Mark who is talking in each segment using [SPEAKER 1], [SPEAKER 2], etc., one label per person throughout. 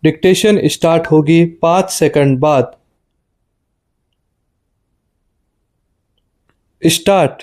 [SPEAKER 1] Dictation start होगी 5 second बाद। Start.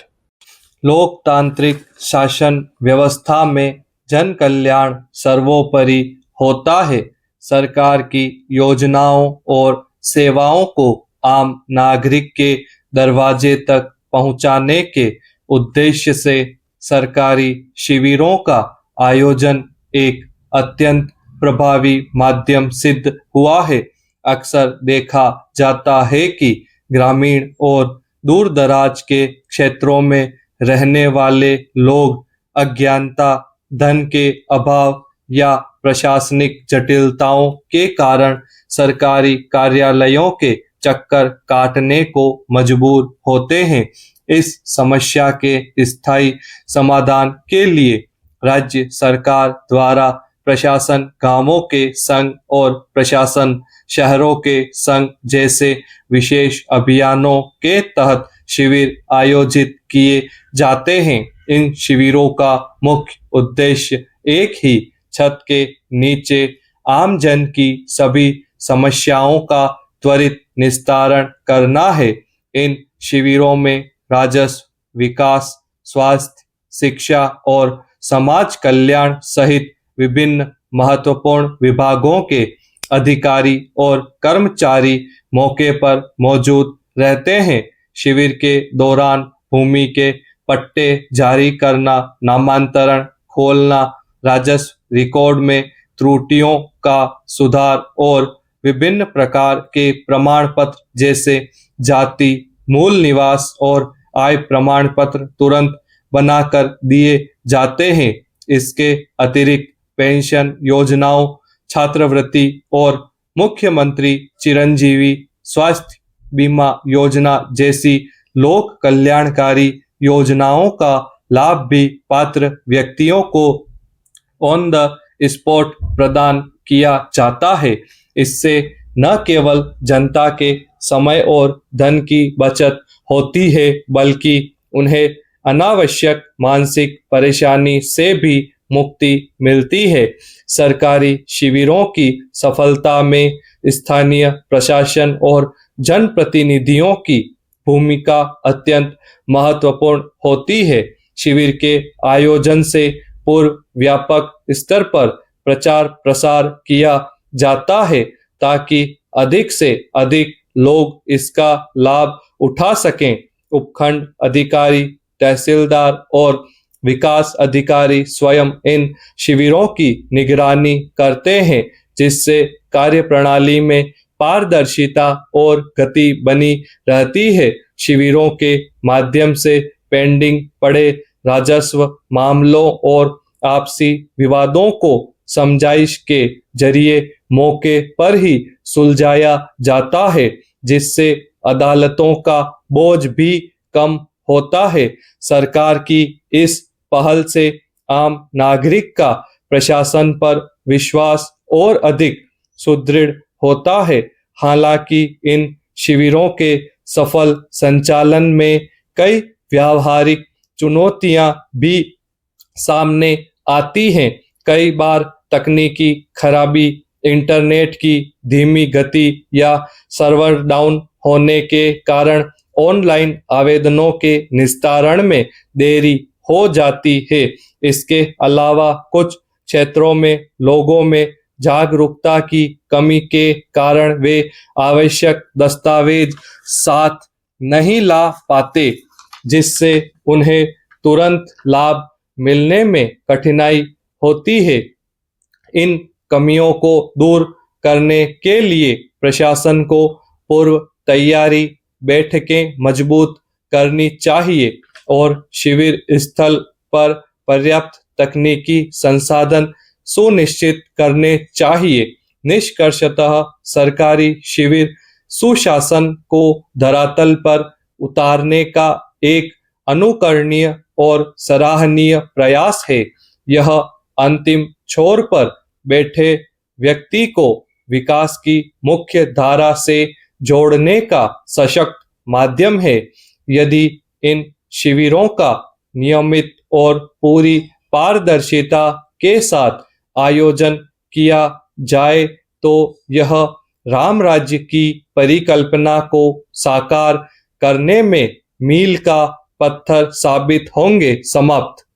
[SPEAKER 1] लोकतांत्रिक शासन व्यवस्था में जन कल्याण सर्वोपरि होता है। सरकार की योजनाओं और सेवाओं को आम नागरिक के दरवाजे तक पहुंचाने के उद्देश्य से सरकारी शिविरों का आयोजन एक अत्यंत प्रभावी माध्यम सिद्ध हुआ है। अक्सर देखा जाता है कि ग्रामीण और दूर दराज के क्षेत्रों में रहने वाले लोग अज्ञानता, धन के अभाव या प्रशासनिक जटिलताओं के कारण सरकारी कार्यालयों के चक्कर काटने को मजबूर होते हैं। इस समस्या के स्थायी समाधान के लिए राज्य सरकार द्वारा प्रशासन गांवों के संग और प्रशासन शहरों के संग जैसे विशेष अभियानों के तहत शिविर आयोजित किए जाते हैं। इन शिविरों का मुख्य उद्देश्य एक ही छत के नीचे आम जन की सभी समस्याओं का त्वरित निस्तारण करना है। इन शिविरों में राजस्व, विकास, स्वास्थ्य, शिक्षा और समाज कल्याण सहित विभिन्न महत्वपूर्ण विभागों के अधिकारी और कर्मचारी मौके पर मौजूद रहते हैं। शिविर के दौरान भूमि के पट्टे जारी करना, नामांतरण खोलना, राजस्व रिकॉर्ड में त्रुटियों का सुधार और विभिन्न प्रकार के प्रमाण पत्र जैसे जाति, मूल निवास और आय प्रमाण पत्र तुरंत बनाकर दिए जाते हैं। इसके अतिरिक्त पेंशन योजनाओं, छात्रवृत्ति और मुख्यमंत्री चिरंजीवी स्वास्थ्य बीमा योजना जैसी लोक कल्याणकारी योजनाओं का लाभ भी पात्र व्यक्तियों को ऑन द स्पॉट प्रदान किया जाता है। इससे न केवल जनता के समय और धन की बचत होती है, बल्कि उन्हें अनावश्यक मानसिक परेशानी से भी मुक्ति मिलती है। सरकारी शिविरों की सफलता में स्थानीय प्रशासन और जनप्रतिनिधियों की भूमिका अत्यंत महत्वपूर्ण होती है। शिविर के आयोजन से पूर्व व्यापक स्तर पर प्रचार प्रसार किया जाता है ताकि अधिक से अधिक लोग इसका लाभ उठा सकें। उपखंड अधिकारी, तहसीलदार और विकास अधिकारी स्वयं इन शिविरों की निगरानी करते हैं, जिससे कार्यप्रणाली में पारदर्शिता और गति बनी रहती है। शिविरों के माध्यम से पेंडिंग पड़े राजस्व मामलों और आपसी विवादों को समझाइश के जरिए मौके पर ही सुलझाया जाता है, जिससे अदालतों का बोझ भी कम होता है। सरकार की इस पहल से आम नागरिक का प्रशासन पर विश्वास और अधिक सुदृढ़ होता है। हालांकि इन शिविरों के सफल संचालन में कई व्यावहारिक चुनौतियां भी सामने आती हैं। कई बार तकनीकी खराबी, इंटरनेट की धीमी गति या सर्वर डाउन होने के कारण ऑनलाइन आवेदनों के निस्तारण में देरी हो जाती है। इसके अलावा कुछ क्षेत्रों में लोगों में जागरूकता की कमी के कारण वे आवश्यक दस्तावेज साथ नहीं ला पाते, जिससे उन्हें तुरंत लाभ मिलने में कठिनाई होती है। इन कमियों को दूर करने के लिए प्रशासन को पूर्व तैयारी बैठकें मजबूत करनी चाहिए और शिविर स्थल पर पर्याप्त तकनीकी संसाधन सुनिश्चित करने चाहिए। निष्कर्षतः सरकारी शिविर सुशासन को धरातल पर उतारने का एक अनुकरणीय और सराहनीय प्रयास है। यह अंतिम छोर पर बैठे व्यक्ति को विकास की मुख्य धारा से जोड़ने का सशक्त माध्यम है। यदि इन शिविरों का नियमित और पूरी पारदर्शिता के साथ आयोजन किया जाए तो यह राम राज्य की परिकल्पना को साकार करने में मील का पत्थर साबित होंगे। समाप्त।